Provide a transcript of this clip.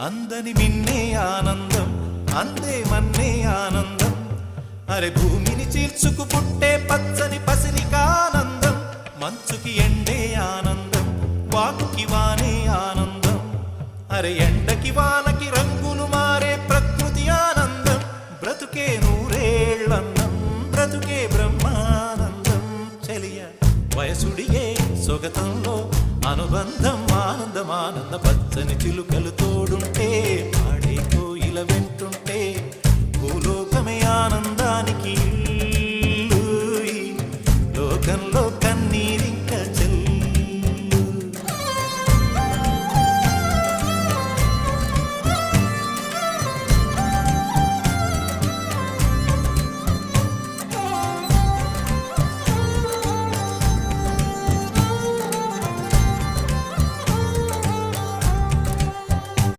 అందని మిన్నే ఆనందం అందే మన్నే ఆనందం అరే భూమిని చీల్చుకు పుట్టే పచ్చని పసిరికానందం మంచుకి ఎండే ఆనందం వాకుకి వానే ఆనందం అరే ఎండకి వానకి రంగులు మారే ప్రకృతి ఆనందం బ్రతుకే నూరేళ్ళన్నం బ్రతుకే బ్రహ్మానందం చెలియ వయసుడియే సొగతంలో అనుబంధం ఆనందం ఆనంద పచ్చని చిలుకలు తోడు